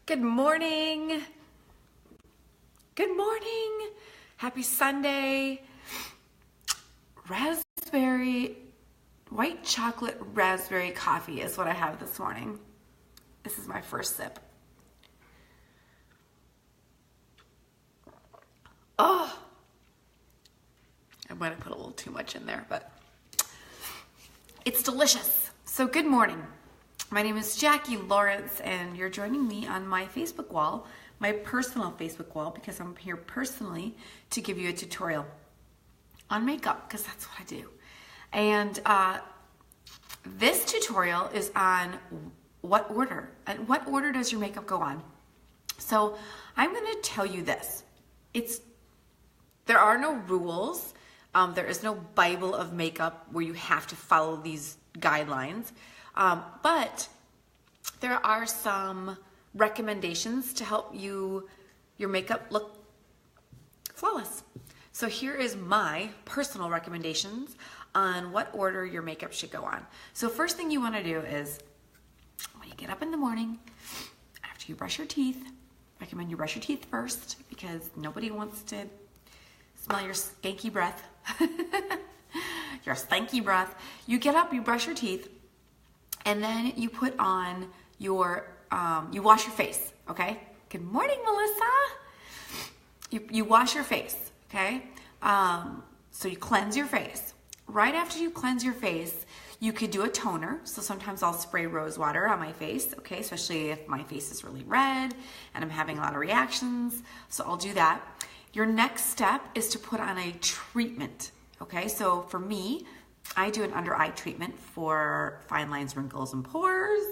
Good morning. Good morning. Happy Sunday. White chocolate raspberry coffee is what I have this morning. This is my first sip. Oh, I might have put a little too much in there, but it's delicious. So good morning. My name is Jackie Lawrence, and you're joining me on my Facebook wall, my personal Facebook wall, because I'm here personally to give you a tutorial on makeup, because that's what I do. And this tutorial is on what order, and what order does your makeup go on. So I'm going to tell you this. There are no rules. There is no Bible of makeup where you have to follow these guidelines. But there are some recommendations to help your makeup look flawless. So here is my personal recommendations on what order your makeup should go on. So first thing you want to do is, when you get up in the morning, after you brush your teeth, I recommend you brush your teeth first, because nobody wants to smell your skanky breath. Your stanky breath. You get up, you brush your teeth, and then you put on you wash your face, okay? Good morning, Melissa. You wash your face, okay? So you cleanse your face. Right after you cleanse your face, you could do a toner. So sometimes I'll spray rose water on my face, okay? Especially if my face is really red and I'm having a lot of reactions. So I'll do that. Your next step is to put on a treatment, okay? So for me, I do an under eye treatment for fine lines, wrinkles, and pores.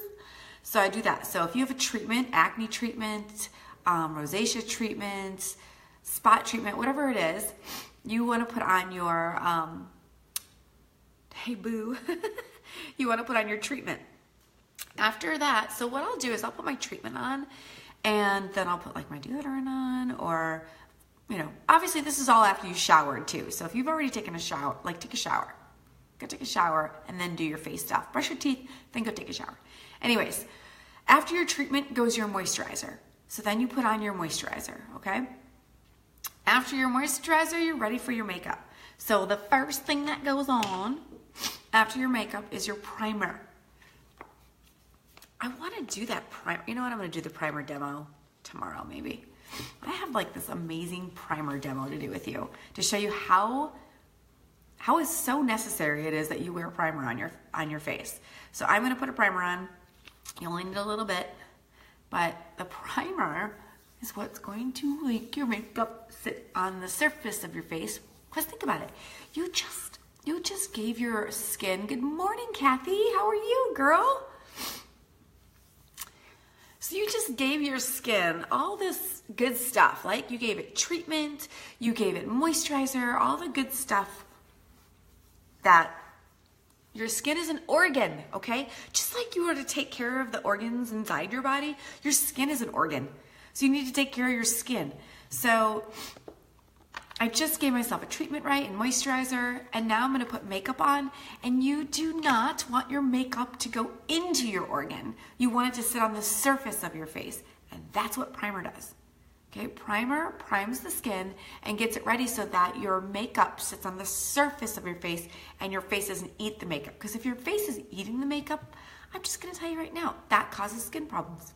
So I do that. So if you have a treatment, acne treatment, rosacea treatment, spot treatment, whatever it is, you want to put on your, hey boo, you want to put on your treatment. After that, so what I'll do is I'll put my treatment on, and then I'll put like my deodorant on, or, you know, obviously this is all after you showered too. So if you've already taken a shower, like take a shower. Go take a shower and then do your face stuff. Brush your teeth, then go take a shower. Anyways, after your treatment goes your moisturizer. So then you put on your moisturizer, okay? After your moisturizer, you're ready for your makeup. So the first thing that goes on after your makeup is your primer. I want to do that primer. You know what? I'm going to do the primer demo tomorrow, maybe. I have like this amazing primer demo to do with you to show you how is so necessary it is that you wear a primer on your face. So I'm going to put a primer on. You only need a little bit, but the primer is what's going to make your makeup sit on the surface of your face. Because think about it. You just gave your skin, good morning, Kathy. How are you, girl? So you just gave your skin all this good stuff. Like you gave it treatment, you gave it moisturizer, all the good stuff. That your skin is an organ, okay? Just like you were to take care of the organs inside your body, your skin is an organ. So you need to take care of your skin. So I just gave myself a treatment, right, and moisturizer, and now I'm gonna put makeup on, and you do not want your makeup to go into your organ. You want it to sit on the surface of your face, and that's what primer does. Okay, primer primes the skin and gets it ready so that your makeup sits on the surface of your face and your face doesn't eat the makeup. Because if your face is eating the makeup, I'm just going to tell you right now, that causes skin problems.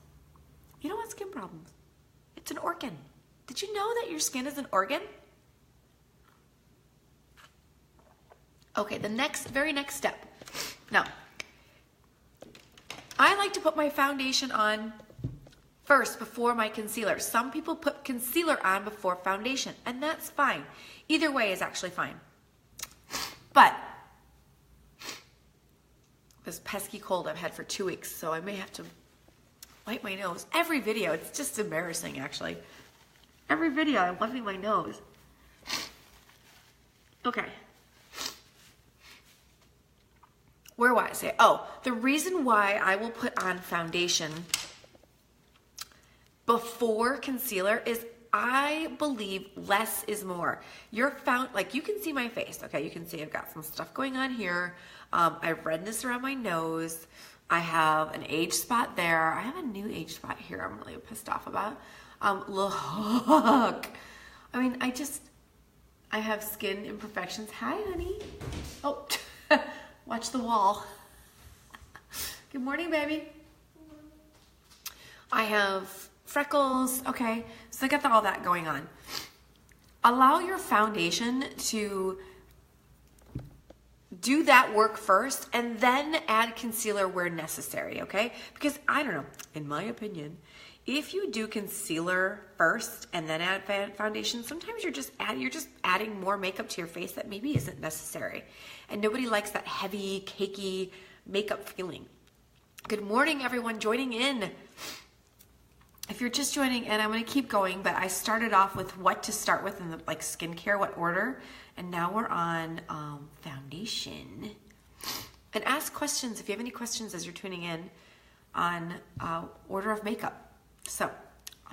You know what skin problems? It's an organ. Did you know that your skin is an organ? Okay, the very next step. Now, I like to put my foundation on first before my concealer. Some people put concealer on before foundation, and that's fine. Either way is actually fine. But this pesky cold I've had for 2 weeks, so I may have to wipe my nose. Every video, it's just embarrassing actually. Every video I'm wiping my nose. Okay. Where was I? Oh, the reason why I will put on foundation before concealer is I believe less is more. Like you can see my face, okay? You can see I've got some stuff going on here. I have redness around my nose. I have an age spot there. I have a new age spot here I'm really pissed off about. Look. I mean, I have skin imperfections. Hi, honey. Oh, watch the wall. Good morning, baby. I have freckles. Okay, so I got all that going on. Allow your foundation to do that work first and then add concealer where necessary, okay? Because I don't know, in my opinion, if you do concealer first and then add foundation, sometimes you're just adding more makeup to your face that maybe isn't necessary. And nobody likes that heavy, cakey makeup feeling. Good morning, everyone joining in. If you're just joining in, I'm going to keep going, but I started off with what to start with in the skincare, what order, and now we're on foundation. And ask questions if you have any questions as you're tuning in on order of makeup. So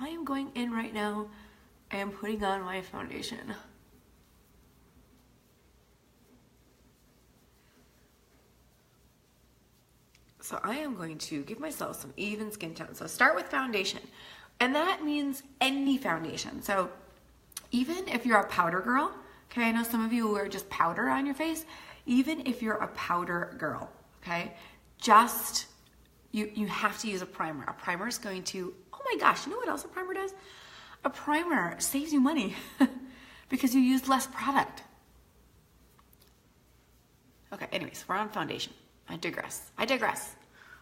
I am going in right now. I am putting on my foundation. So I am going to give myself some even skin tone. So start with foundation. And that means any foundation. So even if you're a powder girl, okay, I know some of you wear just powder on your face. Even if you're a powder girl, okay, just, you have to use a primer. A primer is going to, oh my gosh, you know what else a primer does? A primer saves you money because you use less product. Okay, anyways, we're on foundation. I digress.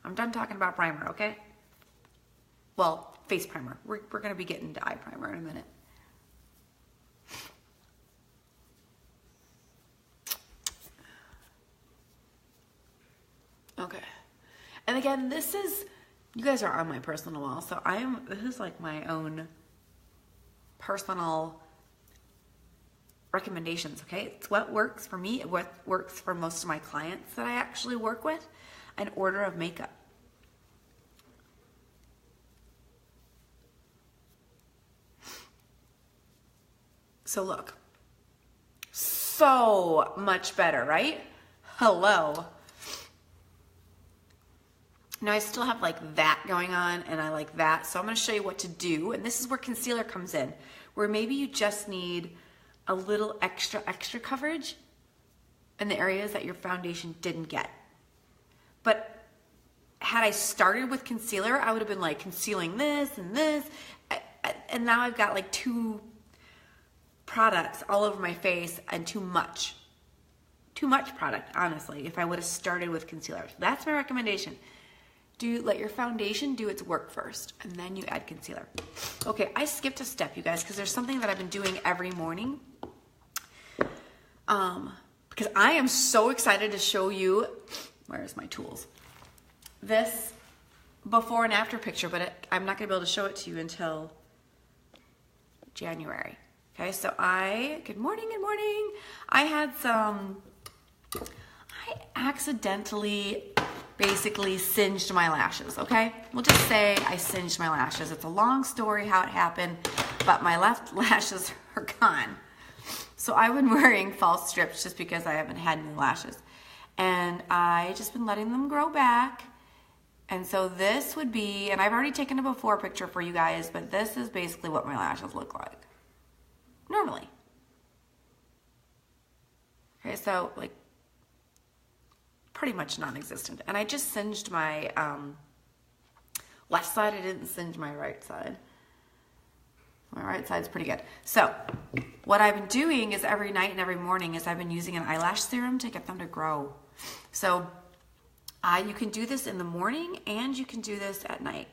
I'm done talking about primer, okay? Well, face primer. We're going to be getting to eye primer in a minute. Okay. And again, this is, you guys are on my personal wall, so this is like my own personal recommendations, okay? It's what works for me, what works for most of my clients that I actually work with, an order of makeup. So look, so much better, right? Hello. Now I still have like that going on and I like that. So I'm gonna show you what to do. And this is where concealer comes in, where maybe you just need a little extra coverage in the areas that your foundation didn't get. But had I started with concealer, I would have been like concealing this and this. And now I've got like 2 products all over my face and too much product, honestly, if I would have started with concealer. So that's my recommendation. Let your foundation do its work first, and then you add concealer. Okay, I skipped a step, you guys, because there's something that I've been doing every morning. Because I am so excited to show you, where's my tools? This before and after picture, but I'm not gonna be able to show it to you until January. Okay, so good morning. I accidentally basically singed my lashes, okay? We'll just say I singed my lashes. It's a long story how it happened, but my left lashes are gone. So I've been wearing false strips just because I haven't had any lashes. And I just been letting them grow back. And so this would be, and I've already taken a before picture for you guys, but this is basically what my lashes look like normally. Okay, so like pretty much non-existent. And I just singed my left side. I didn't singe my right side. My right side's pretty good. So what I've been doing is every night and every morning is I've been using an eyelash serum to get them to grow. So you can do this in the morning and you can do this at night.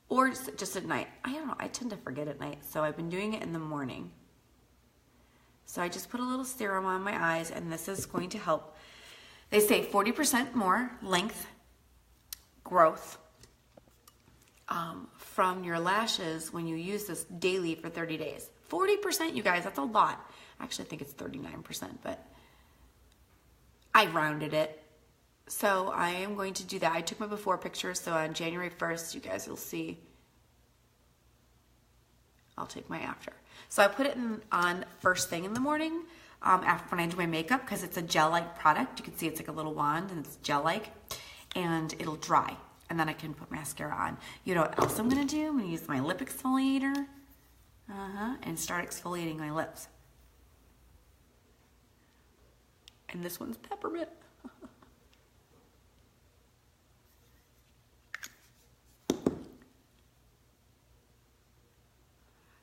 Or just at night. I don't know, I tend to forget at night. So I've been doing it in the morning. So I just put a little serum on my eyes and this is going to help. They say 40% more length growth from your lashes when you use this daily for 30 days. 40%, you guys, that's a lot. Actually, I think it's 39%, but I rounded it. So I am going to do that. I took my before pictures, so on January 1st, you guys will see. I'll take my after. So I put it on first thing in the morning after when I do my makeup because it's a gel-like product. You can see it's like a little wand and it's gel-like. and it'll dry. And then I can put mascara on. You know what else I'm gonna do? I'm gonna use my lip exfoliator and start exfoliating my lips. And this one's peppermint.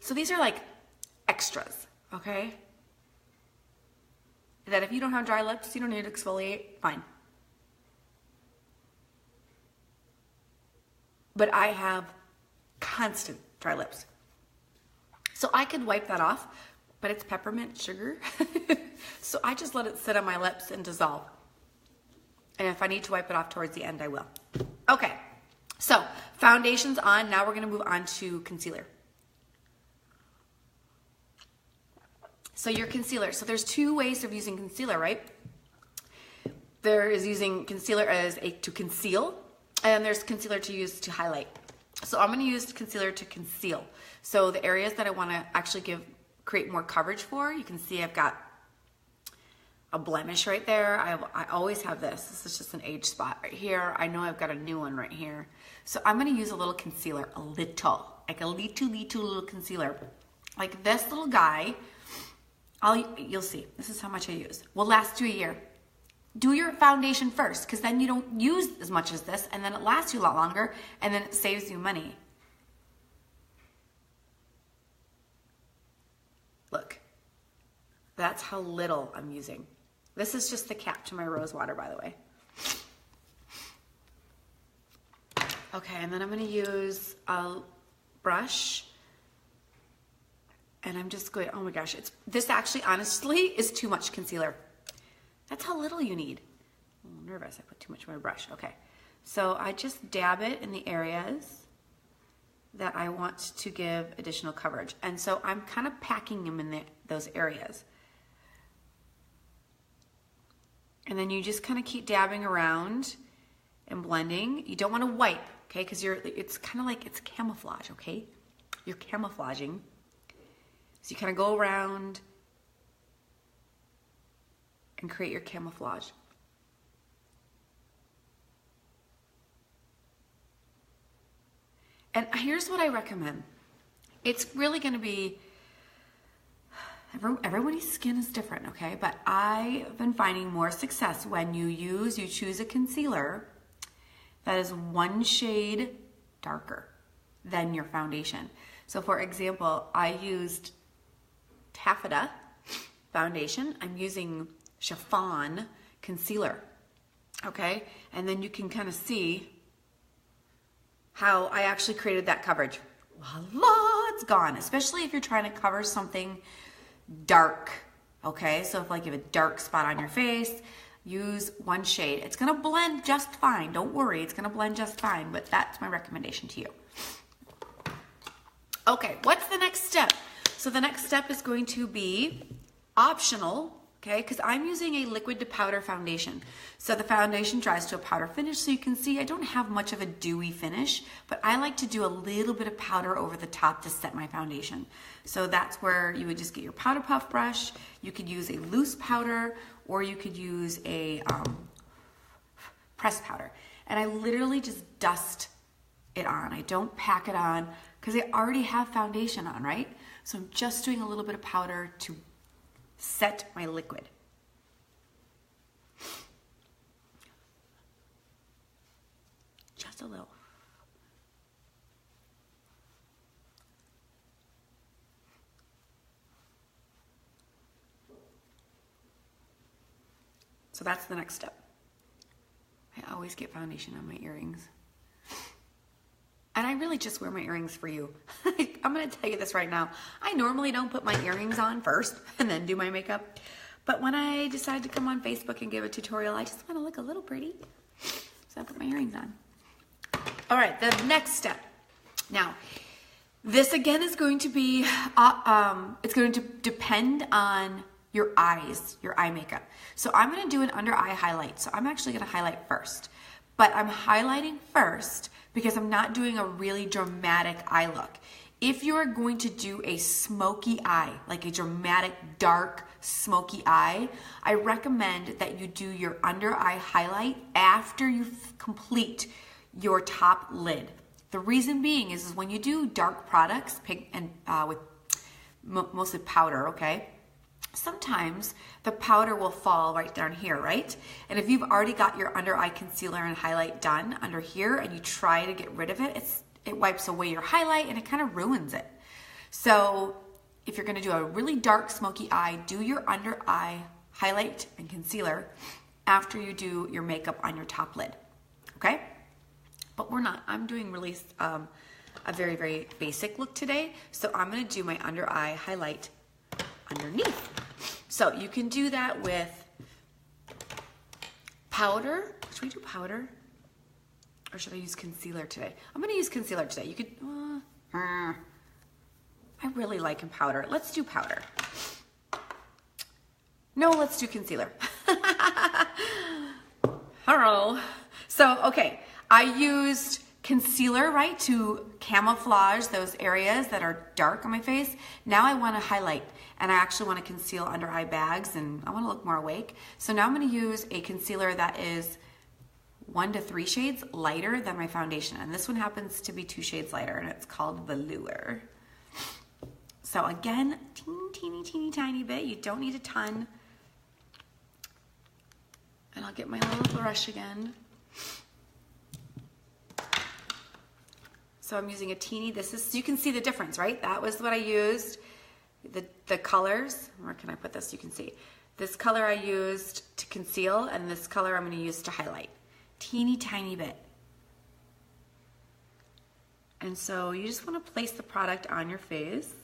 So these are like extras, okay? That if you don't have dry lips, you don't need to exfoliate, fine. But I have constant dry lips. So I could wipe that off, but it's peppermint sugar. So I just let it sit on my lips and dissolve. And if I need to wipe it off towards the end, I will. Okay, so foundation's on. Now we're gonna move on to concealer. So your concealer. So there's two ways of using concealer, right? There is using concealer to conceal, and there's concealer to use to highlight. So I'm gonna use concealer to conceal. So the areas that I wanna actually create more coverage for, you can see I've got a blemish right there. I always have this. This is just an age spot right here. I know I've got a new one right here. So I'm gonna use a little concealer, like a little concealer. Like this little guy, you'll see, this is how much I use. Will last you a year. Do your foundation first, because then you don't use as much as this, and then it lasts you a lot longer, and then it saves you money. Look, that's how little I'm using. This is just the cap to my rose water, by the way. Okay, and then I'm gonna use a brush, and I'm just going, oh my gosh, this actually, honestly, is too much concealer. That's how little you need. I'm a little nervous, I put too much on my brush. Okay, so I just dab it in the areas that I want to give additional coverage. And so I'm kind of packing them in those areas. And then you just kind of keep dabbing around and blending. You don't want to wipe, okay? Because it's kind of like it's camouflage, okay? You're camouflaging. So you kind of go around and create your camouflage. And here's what I recommend. It's really going to be, everybody's skin is different, okay? But I've been finding more success when you choose a concealer that is one shade darker than your foundation. So for example, I used Taffeta foundation. I'm using Chiffon concealer, okay? And then you can kind of see how I actually created that coverage. Voila, it's gone, especially if you're trying to cover something dark, okay? So if like you have a dark spot on your face, use one shade. It's gonna blend just fine. Don't worry, it's gonna blend just fine, but that's my recommendation to you. Okay, what's the next step? So the next step is going to be optional, okay? Because I'm using a liquid to powder foundation. So the foundation dries to a powder finish, so you can see I don't have much of a dewy finish, but I like to do a little bit of powder over the top to set my foundation. So that's where you would just get your powder puff brush. You could use a loose powder, or you could use a pressed powder. And I literally just dust it on. I don't pack it on because I already have foundation on, right? So I'm just doing a little bit of powder to set my liquid. Just a little. So that's the next step. I always get foundation on my earrings. And I really just wear my earrings for you. I'm gonna tell you this right now. I normally don't put my earrings on first and then do my makeup. But when I decide to come on Facebook and give a tutorial, I just wanna look a little pretty. So I put my earrings on. All right, the next step. Now, this again is going to be, it's going to depend on your eyes, your eye makeup. So I'm gonna do an under eye highlight. So I'm actually gonna highlight first. But I'm highlighting first because I'm not doing a really dramatic eye look. if you're going to do a smoky eye, like a dramatic, dark, smoky eye, I recommend that you do your under eye highlight after you complete your top lid. The reason being is when you do dark products, with mostly powder, okay? Sometimes the powder will fall right down here, right? And if you've already got your under eye concealer and highlight done under here and you try to get rid of it, it wipes away your highlight and it kind of ruins it. So if you're gonna do a really dark smoky eye, do your under eye highlight and concealer after you do your makeup on your top lid, okay? But I'm doing really a very, very basic look today. So I'm gonna do my under eye highlight underneath. So you can do that with powder. Should we do powder? Or should I use concealer today? I'm gonna use concealer today. You could, I really like powder. Let's do powder. No, let's do concealer. Hello. So, okay, I used concealer, right, to camouflage those areas that are dark on my face. Now I want to highlight, and I actually want to conceal under eye bags, and I want to look more awake. So now I'm going to use a concealer that is 1 to 3 shades lighter than my foundation, and this one happens to be 2 shades lighter, and it's called Velour. So again, teeny tiny bit. You don't need a ton. And I'll get my little brush again. So I'm using a teeny, so you can see the difference, right? That was what I used, the colors. Where can I put this? You can see. This color I used to conceal, and this color I'm gonna use to highlight. Teeny tiny bit. And so you just wanna place the product on your face.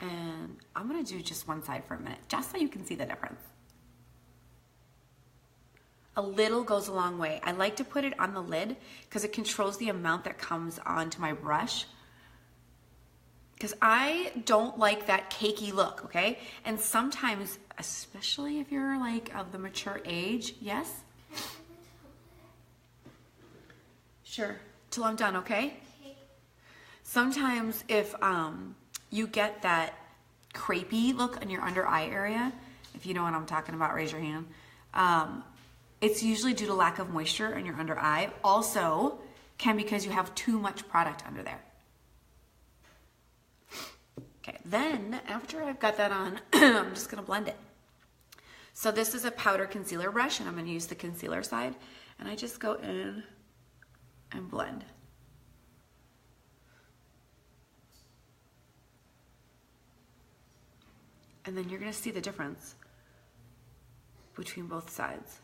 And I'm gonna do just one side for a minute, just so you can see the difference. A little goes a long way. I like to put it on the lid because it controls the amount that comes onto my brush. Because I don't like that cakey look, okay? And sometimes, especially if you're like of the mature age, yes? Sure, till I'm done, okay? Sometimes if you get that crepey look on your under eye area, if you know what I'm talking about, raise your hand. It's usually due to lack of moisture in your under eye. Also, can because you have too much product under there. Okay, then after I've got that on, I'm just gonna blend it. So this is a powder concealer brush, and I'm gonna use the concealer side, and I just go in and blend. And then you're gonna see the difference between both sides.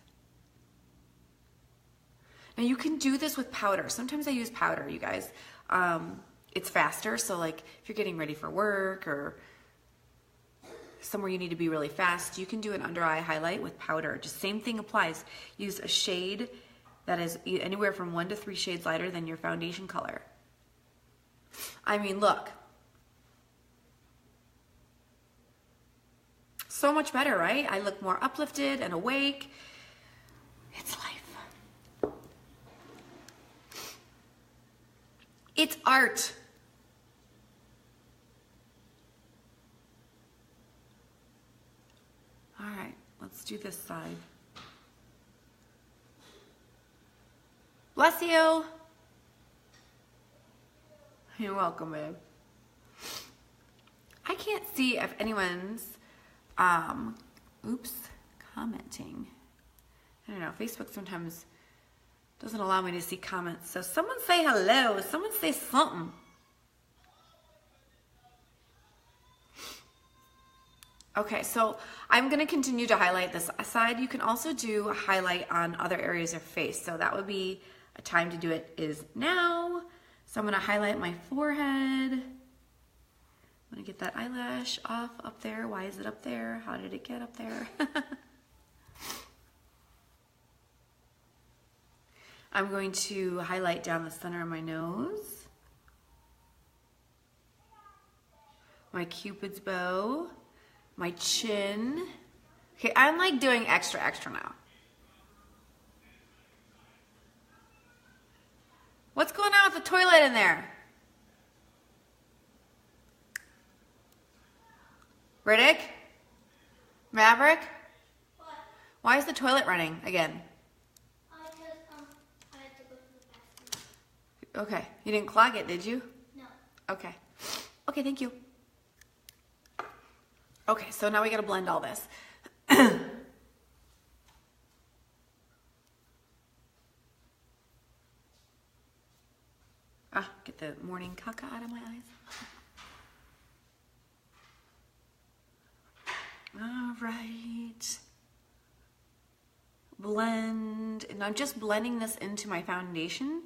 Now you can do this with powder. Sometimes I use powder, you guys. It's faster, so like if you're getting ready for work or somewhere you need to be really fast, you can do an under eye highlight with powder. Just same thing applies. Use a shade that is anywhere from 1 to 3 shades lighter than your foundation color. I mean, look. So much better, right? I look more uplifted and awake. It's life. It's art. All right, let's do this side. Bless you. You're welcome, babe. I can't see if anyone's, commenting. I don't know, Facebook sometimes doesn't allow me to see comments. So someone say hello, someone say something. Okay, so I'm gonna continue to highlight this side. You can also do a highlight on other areas of face. So that would be a time to do it is now. So I'm gonna highlight my forehead. I'm gonna get that eyelash off up there. Why is it up there? How did it get up there? I'm going to highlight down the center of my nose, my Cupid's bow, my chin. Okay, I'm like doing extra now. What's going on with the toilet in there? Riddick? Maverick? What? Why is the toilet running again? Because I had to go to the bathroom. Okay, you didn't clog it, did you? No. Okay. Okay, thank you. Okay, so now we gotta blend all this. Get the morning caca out of my eyes. All right. Blend, and I'm just blending this into my foundation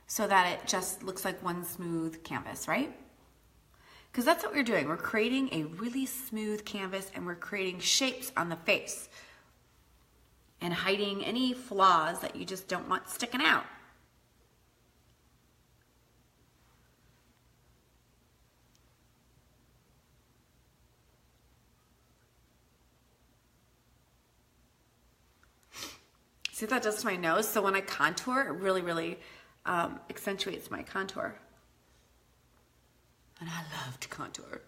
so that it just looks like one smooth canvas, right? Because that's what we're doing. We're creating a really smooth canvas and we're creating shapes on the face and hiding any flaws that you just don't want sticking out. See what that does to my nose? So when I contour, it really, really accentuates my contour. And I love to contour.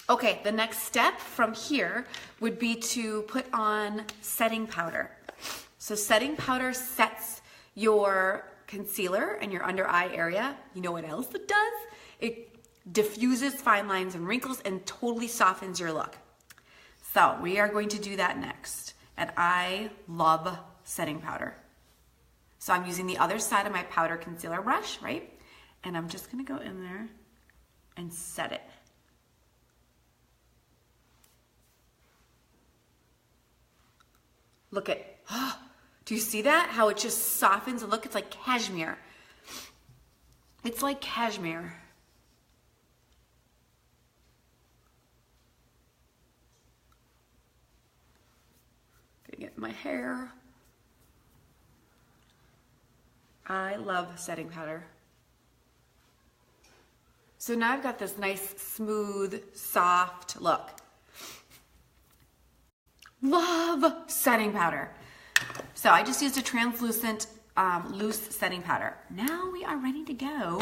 Okay, the next step from here would be to put on setting powder. So setting powder sets your concealer and your under eye area. You know what else it does? It diffuses fine lines and wrinkles and totally softens your look. So we are going to do that next. And I love setting powder. So I'm using the other side of my powder concealer brush, right? And I'm just gonna go in there and set it. Look at, do you see that? How it just softens and look, it's like cashmere. It's like cashmere. Gonna get my hair. I love setting powder. So now I've got this nice, smooth, soft look. Love setting powder. So I just used a translucent loose setting powder. Now we are ready to go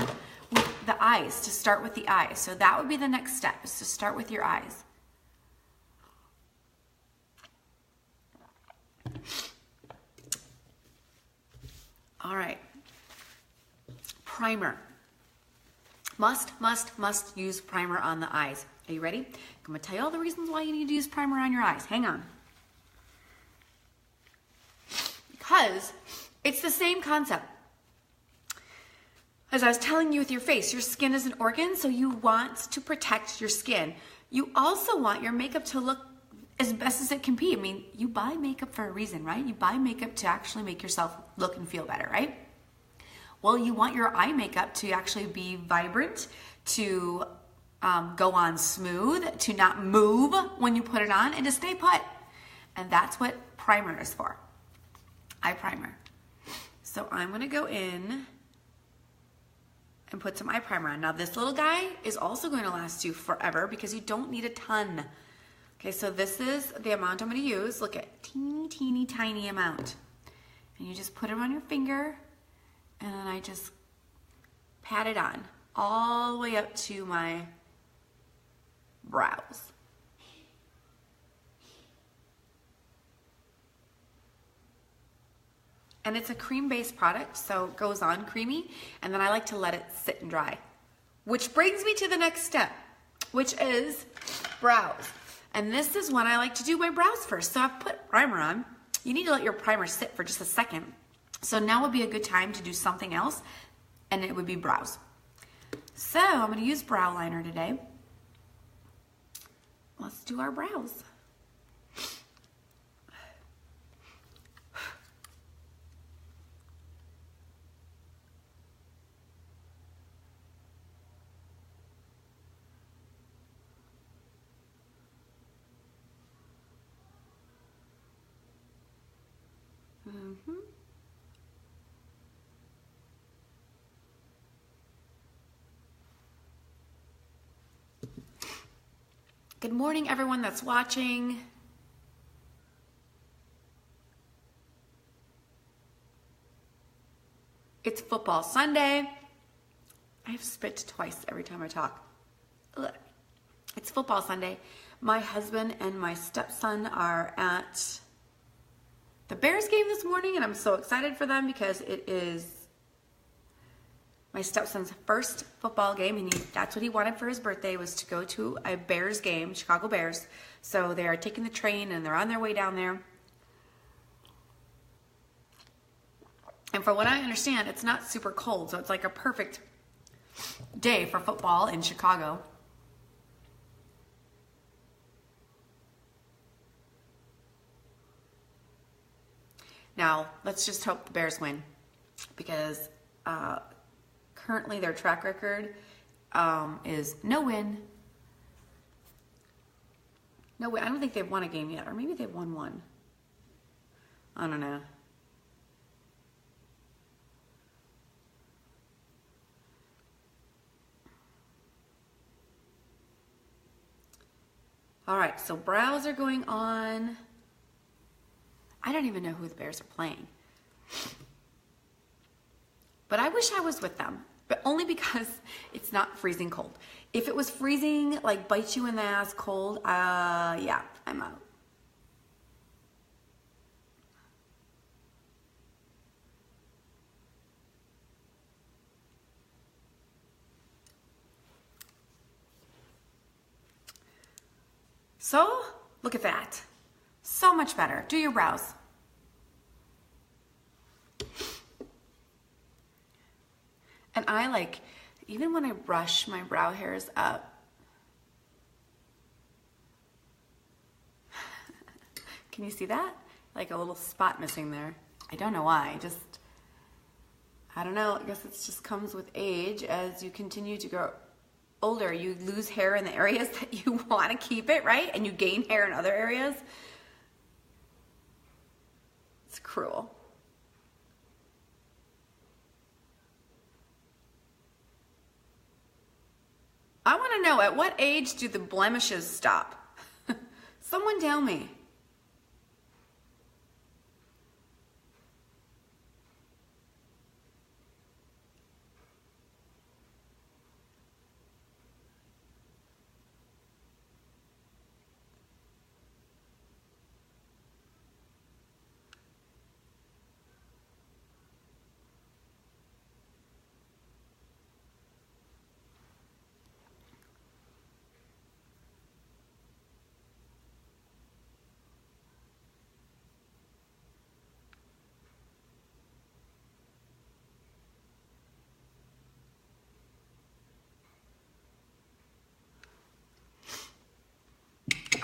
with the eyes, to start with the eyes. So that would be the next step, is to start with your eyes. All right. Primer. Must use primer on the eyes. Are you ready? I'm gonna tell you all the reasons why you need to use primer on your eyes. Hang on. Because it's the same concept. As I was telling you with your face, your skin is an organ, so you want to protect your skin. You also want your makeup to look as best as it can be. I mean, you buy makeup for a reason, right? You buy makeup to actually make yourself look and feel better, right? Well, you want your eye makeup to actually be vibrant, to go on smooth, to not move when you put it on, and to stay put. And that's what primer is for. Eye primer. So I'm gonna go in and put some eye primer on. Now this little guy is also going to last you forever because you don't need a ton. Okay, so this is the amount I'm gonna use. Look at teeny tiny amount. And you just put it on your finger and then I just pat it on all the way up to my brows. And it's a cream-based product, so it goes on creamy, and then I like to let it sit and dry. Which brings me to the next step, which is brows. And this is when I like to do my brows first. So I've put primer on. You need to let your primer sit for just a second. So now would be a good time to do something else, and it would be brows. So I'm gonna use brow liner today. Let's do our brows. Good morning, everyone that's watching. It's football Sunday. I have spit twice every time I talk. Ugh. It's football Sunday. My husband and my stepson are at the Bears game this morning, and I'm so excited for them because it is my stepson's first football game, and that's what he wanted for his birthday, was to go to a Bears game, Chicago Bears. So they are taking the train, and they're on their way down there. And from what I understand, it's not super cold, so it's like a perfect day for football in Chicago. Now, let's just hope the Bears win, because currently their track record is no win. No win. I don't think they've won a game yet, or maybe they've won one. I don't know. All right, so brows are going on. I don't even know who the Bears are playing. But I wish I was with them, but only because it's not freezing cold. If it was freezing, like bite you in the ass cold, yeah, I'm out. So, look at that. So much better. Do your brows. And I like, even when I brush my brow hairs up, can you see that? Like a little spot missing there. I don't know why, I don't know, I guess it just comes with age. As you continue to grow older, you lose hair in the areas that you want to keep it, right? And you gain hair in other areas. It's cruel. I want to know, at what age do the blemishes stop? Someone tell me.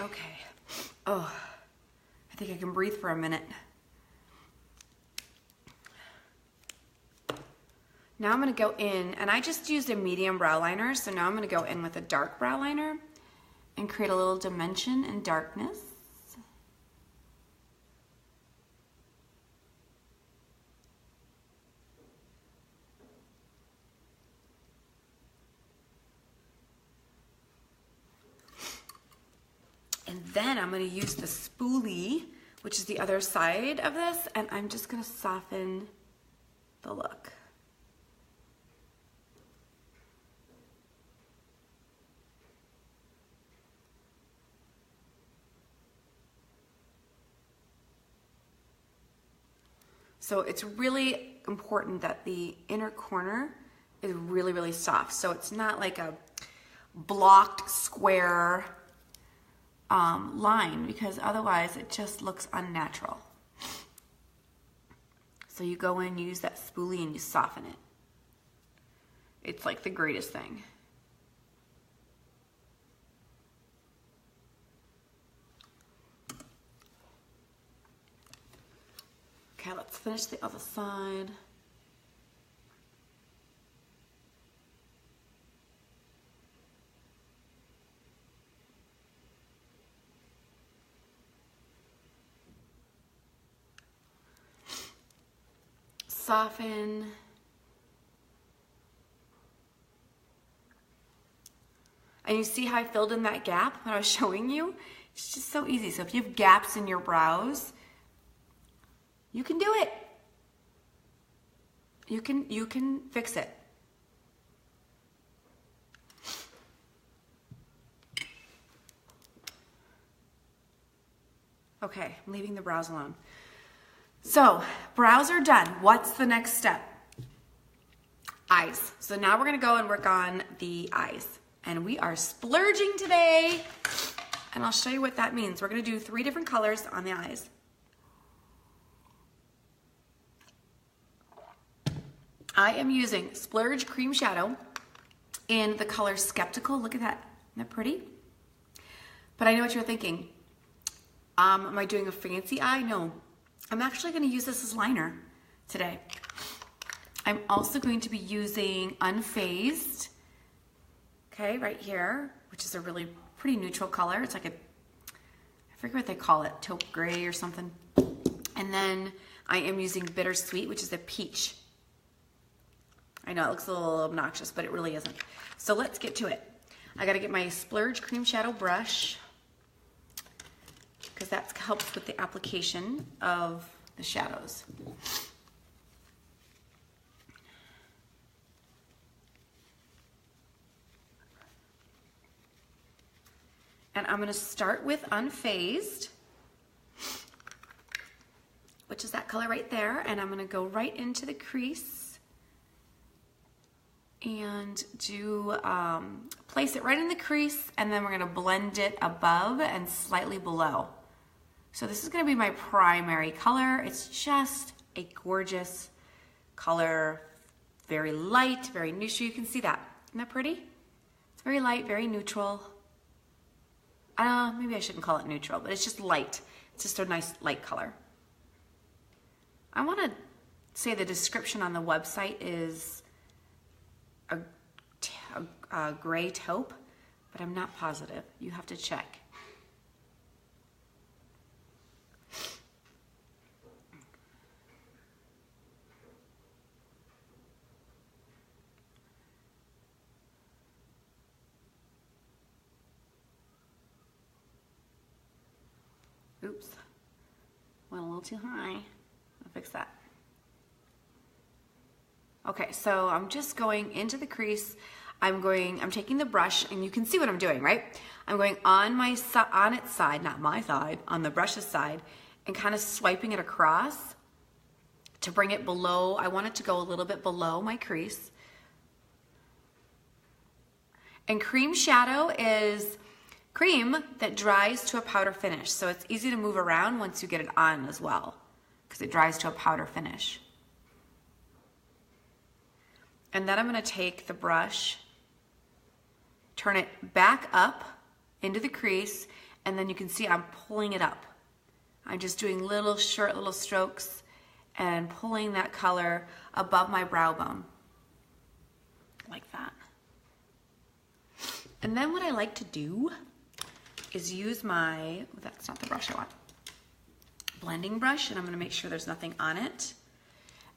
Okay. Oh, I think I can breathe for a minute. Now I'm going to go in, and I just used a medium brow liner, so now I'm going to go in with a dark brow liner and create a little dimension and darkness. And then I'm going to use the spoolie, which is the other side of this, and I'm just going to soften the look. So it's really important that the inner corner is really, really soft. So it's not like a blocked square line, because otherwise it just looks unnatural. So you go in, you use that spoolie, and you soften it. It's like the greatest thing. Okay, let's finish the other side. Soften. And you see how I filled in that gap when I was showing you? It's just so easy. So if you have gaps in your brows, you can do it. You can fix it. Okay, I'm leaving the brows alone. So, brows are done. What's the next step? Eyes. So now we're gonna go and work on the eyes. And we are splurging today. And I'll show you what that means. We're gonna do 3 different colors on the eyes. I am using Splurge Cream Shadow in the color Skeptical. Look at that, isn't that pretty? But I know what you're thinking. Am I doing a fancy eye? No. I'm actually gonna use this as liner today. I'm also going to be using Unfazed, okay, right here, which is a really pretty neutral color. It's like I forget what they call it, taupe gray or something. And then I am using Bittersweet, which is a peach. I know it looks a little obnoxious, but it really isn't. So let's get to it. I gotta get my Splurge Cream Shadow brush because that helps with the application of the shadows. And I'm gonna start with Unfazed, which is that color right there, and I'm gonna go right into the crease and do, place it right in the crease, and then we're gonna blend it above and slightly below. So this is gonna be my primary color. It's just a gorgeous color, very light, very neutral. You can see that, isn't that pretty? It's very light, very neutral. Maybe I shouldn't call it neutral, but it's just light. It's just a nice light color. I wanna say the description on the website is a gray taupe, but I'm not positive. You have to check. Oops, went a little too high. I'll fix that. Okay, so I'm just going into the crease. I'm taking the brush, and you can see what I'm doing, right? I'm going on its side, not my side, on the brush's side, and kind of swiping it across to bring it below. I want it to go a little bit below my crease. And cream shadow is cream that dries to a powder finish. So it's easy to move around once you get it on as well, because it dries to a powder finish. And then I'm gonna take the brush, turn it back up into the crease, and then you can see I'm pulling it up. I'm just doing little short little strokes and pulling that color above my brow bone, like that. And then what I like to do is use my, that's not the brush I want, blending brush, and I'm gonna make sure there's nothing on it.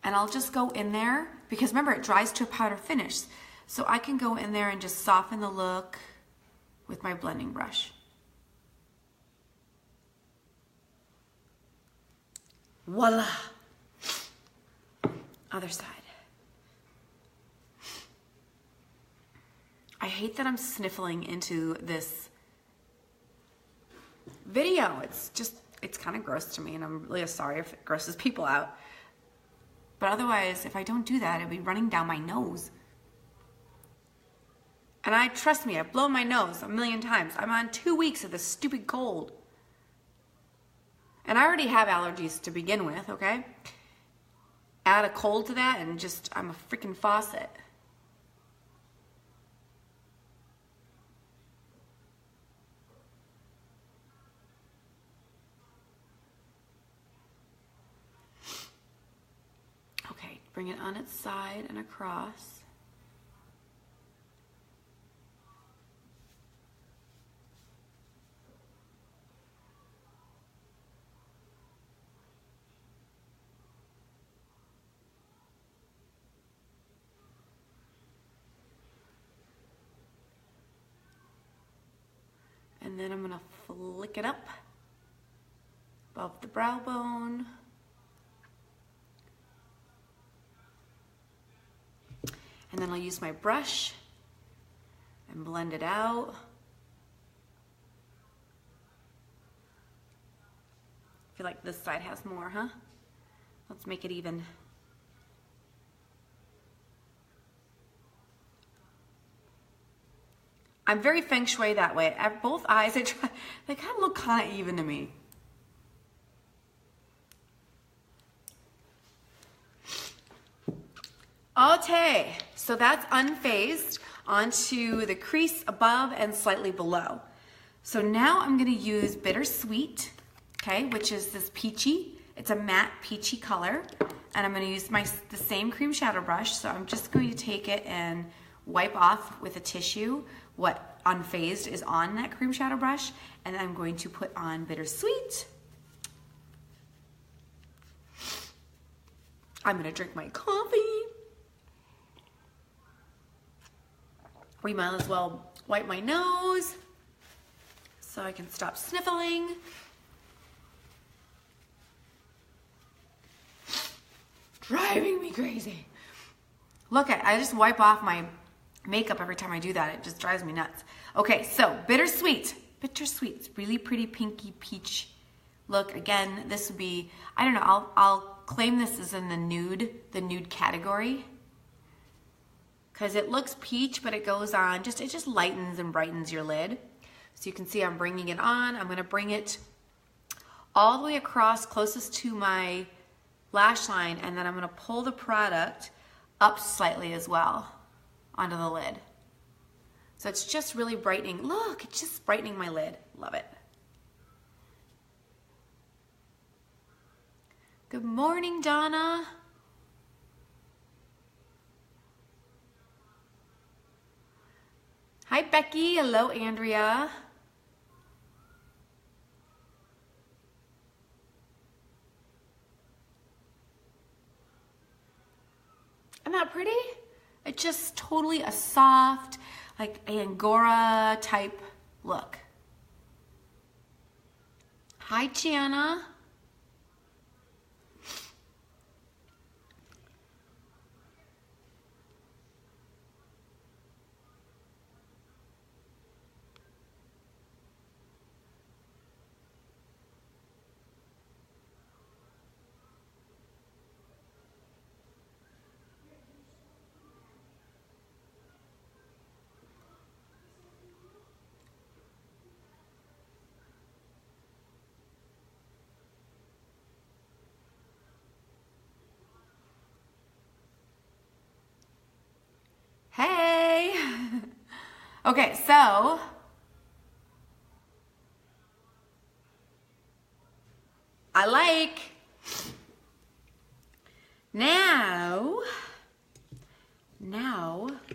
And I'll just go in there, because remember, it dries to a powder finish. So I can go in there and just soften the look with my blending brush. Voila. Other side. I hate that I'm sniffling into this video. It's kind of gross to me, and I'm really sorry if it grosses people out. But otherwise, if I don't do that, it'd be running down my nose. And trust me, I've blown my nose a million times. I'm on 2 weeks of this stupid cold. And I already have allergies to begin with, okay? Add a cold to that and I'm a freaking faucet. Okay, bring it on its side and across. And then I'm gonna flick it up above the brow bone. And then I'll use my brush and blend it out. I feel like this side has more, huh? Let's make it even. I'm very feng shui that way. At both eyes, they kind of look kind of even to me. Okay, so that's unfazed onto the crease above and slightly below. So now I'm gonna use Bittersweet, okay, which is this peachy. It's a matte peachy color. And I'm gonna use the same cream shadow brush. So I'm just going to take it and wipe off with a tissue what unfazed is on that cream shadow brush, and then I'm going to put on Bittersweet. I'm gonna drink my coffee. We might as well wipe my nose so I can stop sniffling. Driving me crazy. Look, I just wipe off my makeup every time I do that. It just drives me nuts. Okay, so Bittersweet. Bittersweet. It's really pretty pinky peach look. Again, this would be, I don't know, I'll claim this as in the nude category. Because it looks peach, but it goes on, it just lightens and brightens your lid. So you can see I'm bringing it on. I'm gonna bring it all the way across closest to my lash line, and then I'm gonna pull the product up slightly as well onto the lid. So it's just really brightening. Look, it's just brightening my lid. Love it. Good morning, Donna. Hi, Becky. Hello, Andrea. Isn't that pretty? It's just totally a soft, like Angora type look. Hi, Gianna. Hey. Okay, so I like. Now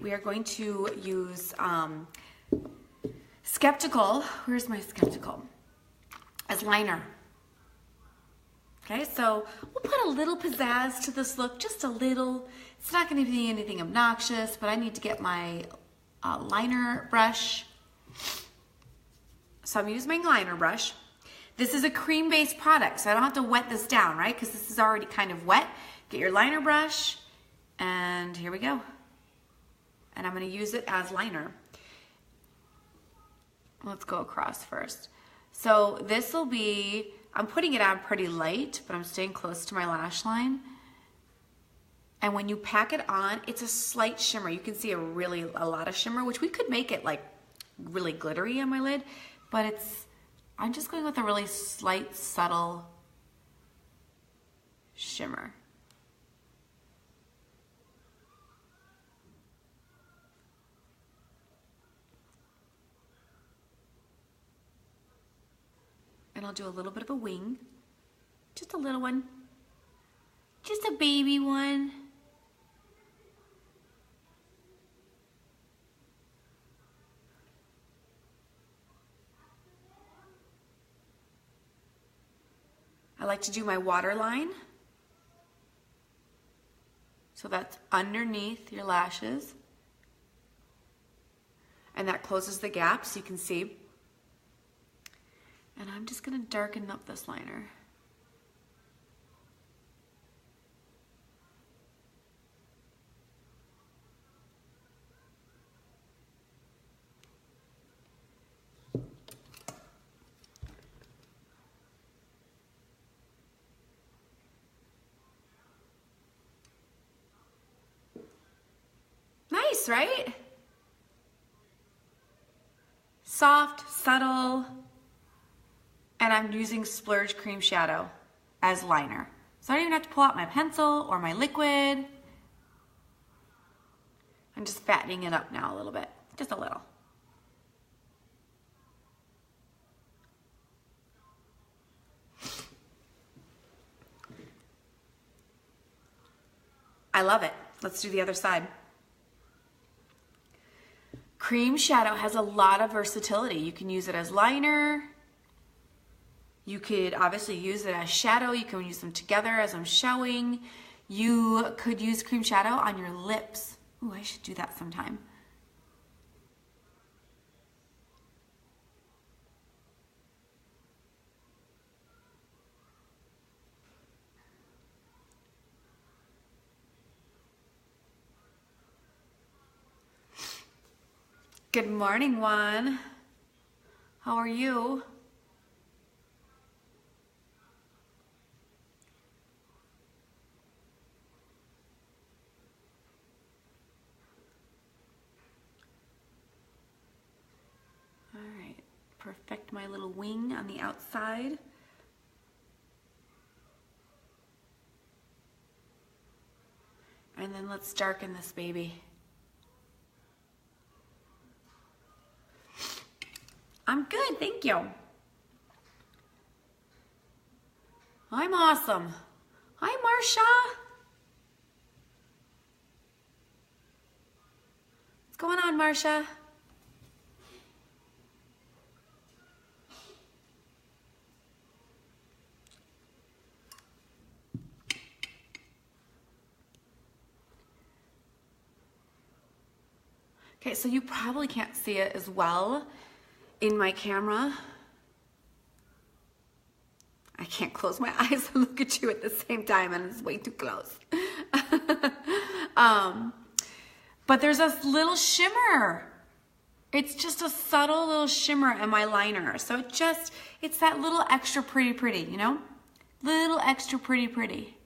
we are going to use Skeptical. Where's my Skeptical? As liner. Okay, so we'll put a little pizzazz to this look, just a little. It's not going to be anything obnoxious, but I need to get my liner brush. So I'm using my liner brush. This is a cream-based product, so I don't have to wet this down, right? Because this is already kind of wet. Get your liner brush, and here we go. And I'm going to use it as liner. Let's go across first. So this will be, I'm putting it on pretty light, but I'm staying close to my lash line. And when you pack it on, it's a slight shimmer. You can see a lot of shimmer, which we could make it like really glittery on my lid, but I'm just going with a really slight, subtle shimmer. And I'll do a little bit of a wing, just a little one, just a baby one. I like to do my waterline. So that's underneath your lashes. And that closes the gap so you can see. And I'm just gonna darken up this liner. Nice, right? Soft, subtle, and I'm using Splurge Cream Shadow as liner. So I don't even have to pull out my pencil or my liquid. I'm just fattening it up now a little bit, just a little. I love it. Let's do the other side. Cream Shadow has a lot of versatility. You can use it as liner. You could obviously use it as shadow. You can use them together as I'm showing. You could use Cream Shadow on your lips. Ooh, I should do that sometime. Good morning, Juan. How are you? All right, perfect my little wing on the outside. And then let's darken this baby. I'm good, thank you. I'm awesome. Hi, Marsha. What's going on, Marsha? Okay, so you probably can't see it as well in my camera. I can't close my eyes and look at you at the same time, and it's way too close. But there's this little shimmer. It's just a subtle little shimmer in my liner. So it's that little extra pretty, you know? Little extra pretty.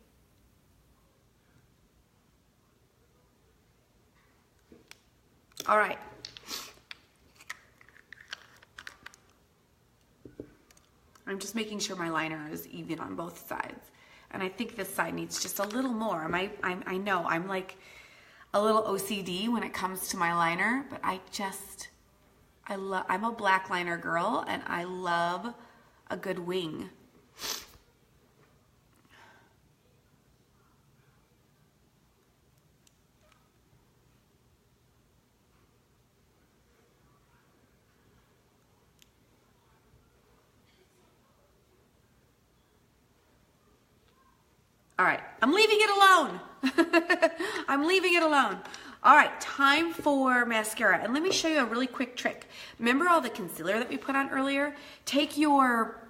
All right. I'm just making sure my liner is even on both sides. And I think this side needs just a little more. I know I'm like a little OCD when it comes to my liner, but I'm a black liner girl, and I love a good wing. All right, I'm leaving it alone. I'm leaving it alone. All right, time for mascara. And let me show you a really quick trick. Remember all the concealer that we put on earlier? Take your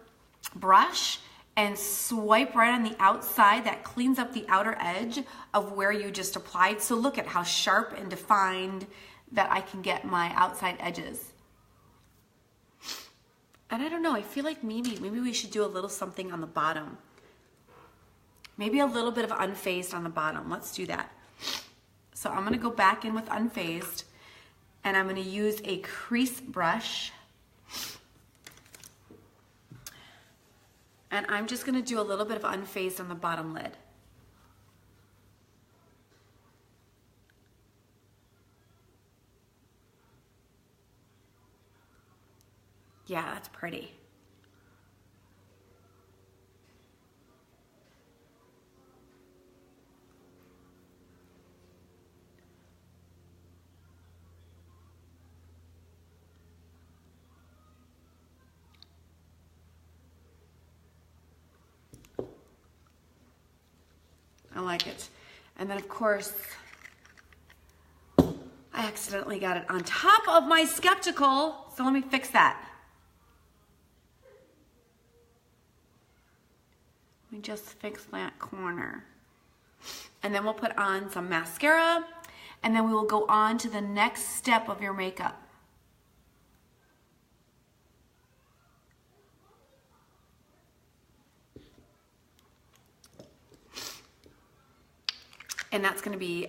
brush and swipe right on the outside. That cleans up the outer edge of where you just applied. So look at how sharp and defined that I can get my outside edges. And I don't know, I feel like maybe we should do a little something on the bottom. Maybe a little bit of unfazed on the bottom. Let's do that. So I'm gonna go back in with unfazed, and I'm gonna use a crease brush. And I'm just gonna do a little bit of unfazed on the bottom lid. Yeah, that's pretty. I like it. And then of course, I accidentally got it on top of my Skeptical, so let me fix that. We just fix that corner. And then we'll put on some mascara, and then we will go on to the next step of your makeup. And that's gonna be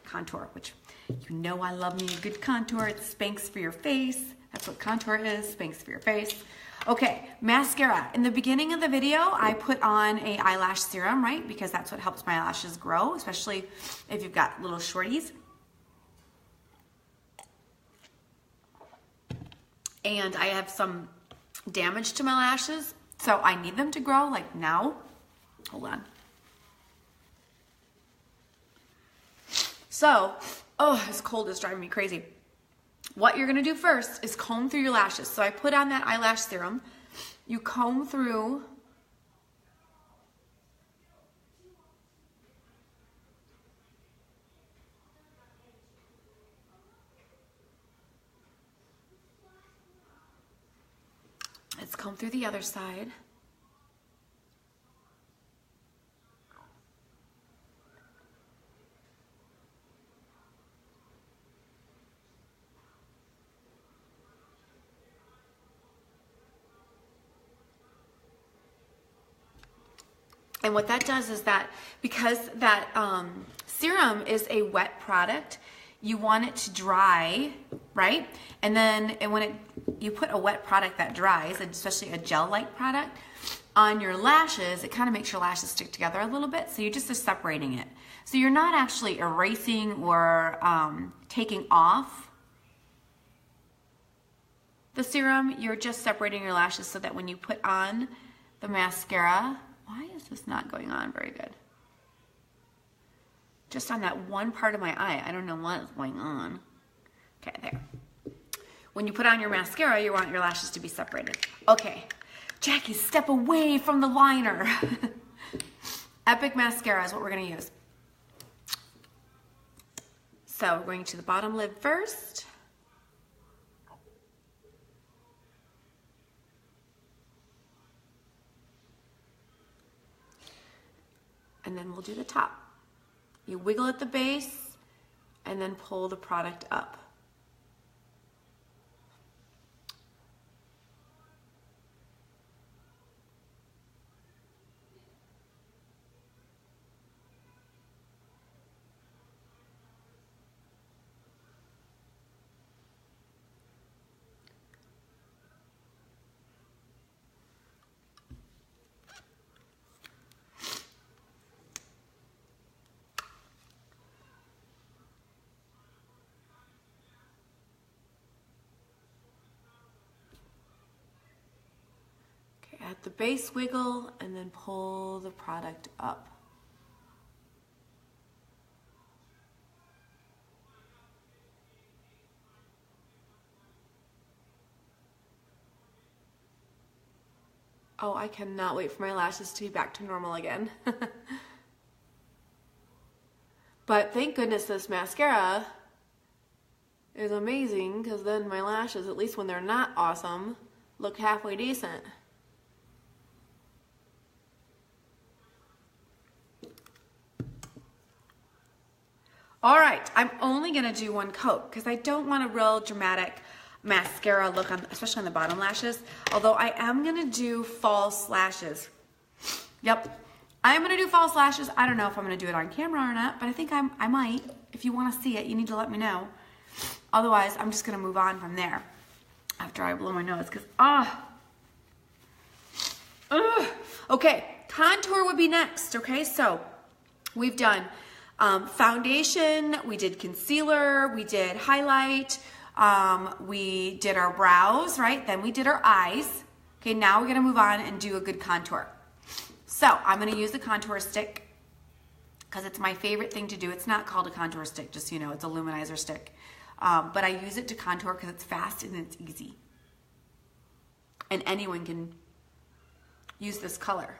contour, which you know I love me a good contour. It's Spanx for your face. That's what contour is, Spanx for your face. Okay, mascara. In the beginning of the video, I put on a eyelash serum, right? Because that's what helps my lashes grow, especially if you've got little shorties. And I have some damage to my lashes, so I need them to grow like now. Hold on. So, oh, this cold is driving me crazy. What you're gonna do first is comb through your lashes. So I put on that eyelash serum. You comb through let's comb through the other side. And what that does is that because that serum is a wet product, you want it to dry, right? And then when you put a wet product that dries, especially a gel-like product, on your lashes, it kind of makes your lashes stick together a little bit. So you're just separating it. So you're not actually erasing or taking off the serum. You're just separating your lashes so that when you put on the mascara, why is this not going on very good? Just on that one part of my eye. I don't know what is going on. Okay, there. When you put on your mascara, you want your lashes to be separated. Okay, Jackie, step away from the liner. Epic mascara is what we're gonna use. So we're going to the bottom lid first. And then we'll do the top. You wiggle at the base and then pull the product up. At the base, wiggle and then pull the product up. Oh, I cannot wait for my lashes to be back to normal again. But thank goodness this mascara is amazing, because then my lashes, at least when they're not awesome, look halfway decent. All right, I'm only gonna do one coat because I don't want a real dramatic mascara look on, especially on the bottom lashes. Although I am gonna do false lashes. Yep, I'm gonna do false lashes. I don't know if I'm gonna do it on camera or not, but I think I might. If you wanna see it, you need to let me know. Otherwise, I'm just gonna move on from there after I blow my nose, because okay, contour would be next. Okay, so we've done foundation, we did concealer, we did highlight, we did our brows, right? Then we did our eyes. Okay, now we're gonna move on and do a good contour. So I'm gonna use the contour stick because it's my favorite thing to do. It's not called a contour stick, just so you know, it's a luminizer stick. But I use it to contour because it's fast and it's easy. And anyone can use this color.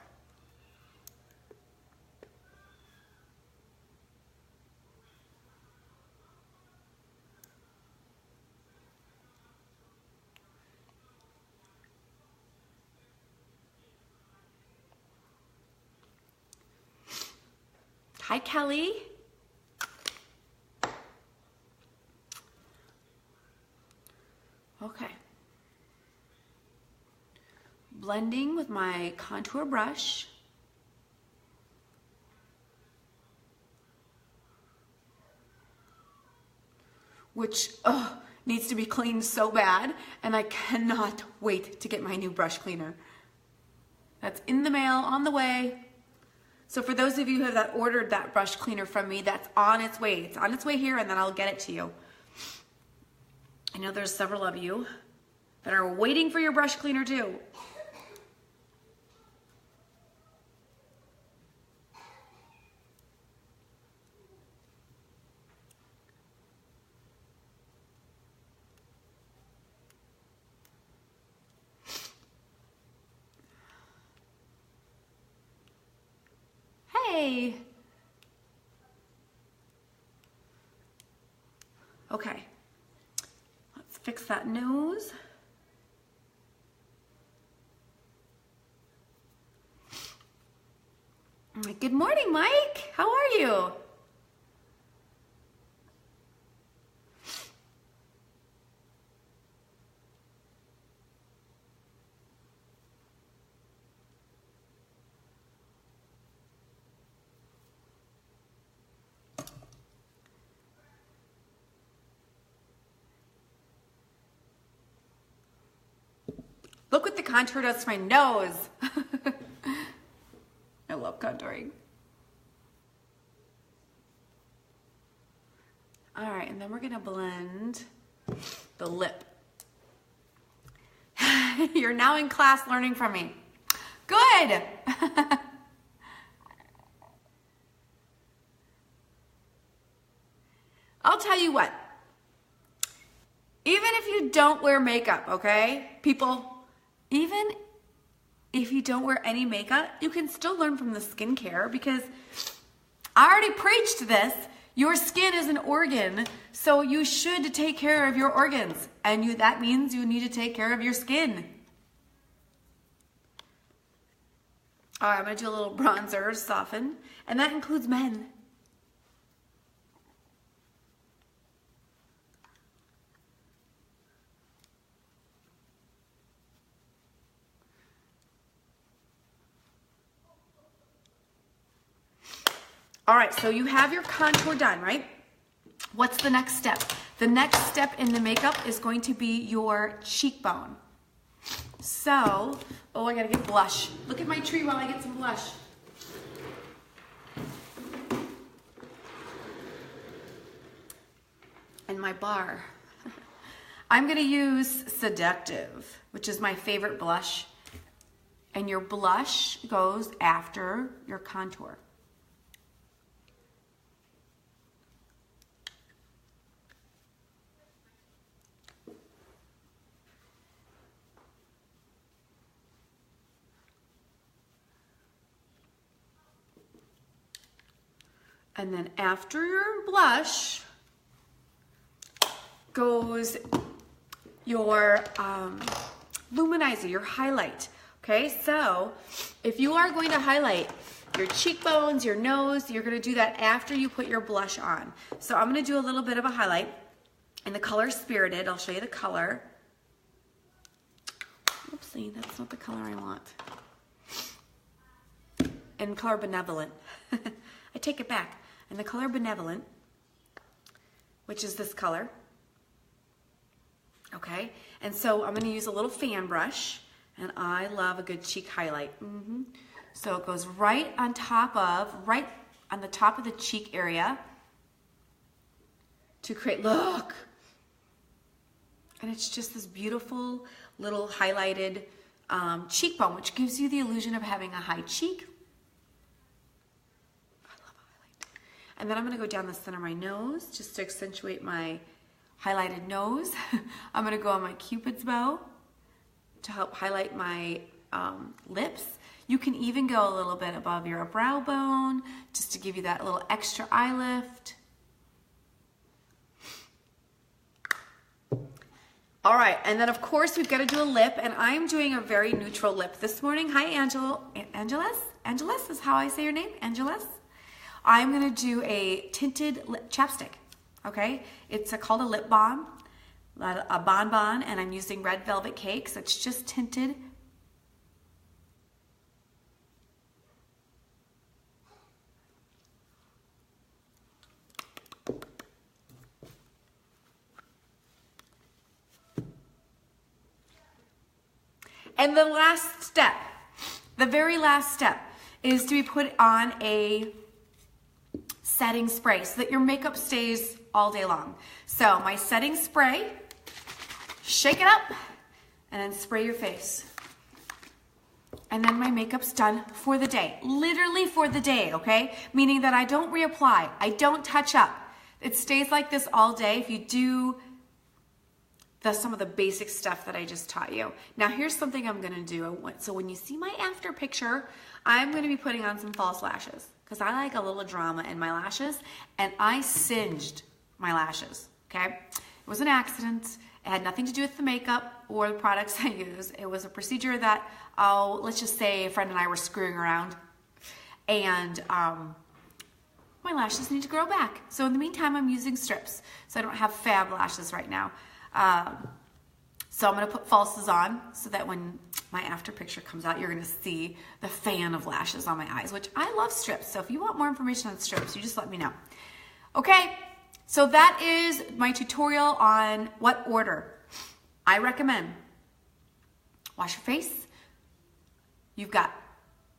Hi, Kelly. Okay. Blending with my contour brush. Which needs to be cleaned so bad, and I cannot wait to get my new brush cleaner. That's in the mail, on the way. So for those of you who have ordered that brush cleaner from me, that's on its way. It's on its way here, and then I'll get it to you. I know there's several of you that are waiting for your brush cleaner too. Hey. Okay. Let's fix that nose. Good morning, Mike. How are you? Look what the contour does to my nose. I love contouring. All right, and then we're gonna blend the lip. You're now in class learning from me. Good. I'll tell you what, even if you don't wear makeup, okay, people, even if you don't wear any makeup, you can still learn from the skincare, because I already preached this. Your skin is an organ, so you should take care of your organs, and that means you need to take care of your skin. All right, I'm gonna do a little bronzer, soften, and that includes men. All right, so you have your contour done, right? What's the next step? The next step in the makeup is going to be your cheekbone. So, oh, I gotta get blush. Look at my tree while I get some blush. And my bar. I'm gonna use Seductive, which is my favorite blush. And your blush goes after your contour. And then after your blush goes your luminizer, your highlight. Okay, so if you are going to highlight your cheekbones, your nose, you're gonna do that after you put your blush on. So I'm gonna do a little bit of a highlight in the color Spirited. I'll show you the color. Oopsie, that's not the color I want. In color Benevolent. I take it back. In the color Benevolent, which is this color. Okay, and so I'm gonna use a little fan brush, and I love a good cheek highlight. So it goes right on the top of the cheek area to create, look! And it's just this beautiful little highlighted cheekbone, which gives you the illusion of having a high cheek. And then I'm gonna go down the center of my nose just to accentuate my highlighted nose. I'm gonna go on my Cupid's bow to help highlight my lips. You can even go a little bit above your brow bone just to give you that little extra eye lift. All right, and then of course we've got to do a lip, and I'm doing a very neutral lip this morning. Hi, Angeles? Angeles is how I say your name, Angeles? I'm gonna do a tinted lip chapstick, okay? It's called a lip balm, a bonbon, and I'm using red velvet cake, so it's just tinted. And the last step, the very last step, is to be put on a setting spray so that your makeup stays all day long. So my setting spray, shake it up, and then spray your face. And then my makeup's done for the day, literally for the day, okay? Meaning that I don't reapply, I don't touch up. It stays like this all day if you do some of the basic stuff that I just taught you. Now here's something I'm gonna do. So when you see my after picture, I'm gonna be putting on some false lashes because I like a little drama in my lashes, and I singed my lashes, okay? It was an accident. It had nothing to do with the makeup or the products I use. It was a procedure that, let's just say a friend and I were screwing around, and my lashes need to grow back. So in the meantime, I'm using strips. So I don't have fab lashes right now. So I'm gonna put falses on so that when my after picture comes out, you're gonna see the fan of lashes on my eyes, which I love strips. So if you want more information on strips, you just let me know. Okay, so that is my tutorial on what order I recommend. Wash your face. You've got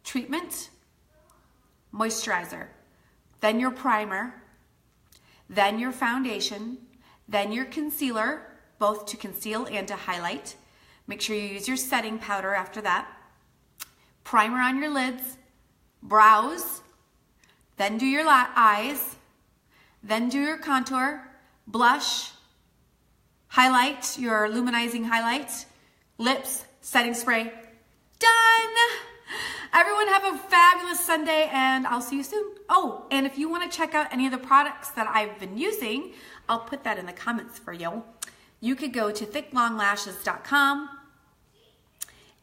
treatment, moisturizer, then your primer, then your foundation, then your concealer, both to conceal and to highlight. Make sure you use your setting powder after that. Primer on your lids, brows, then do your eyes, then do your contour, blush, highlight, your luminizing highlight, lips, setting spray. Done! Everyone have a fabulous Sunday, and I'll see you soon. Oh, and if you want to check out any of the products that I've been using, I'll put that in the comments for you. You could go to thicklonglashes.com,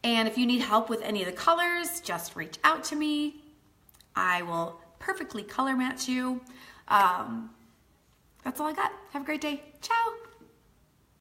and if you need help with any of the colors, just reach out to me. I will perfectly color match you. That's all I got. Have a great day. Ciao.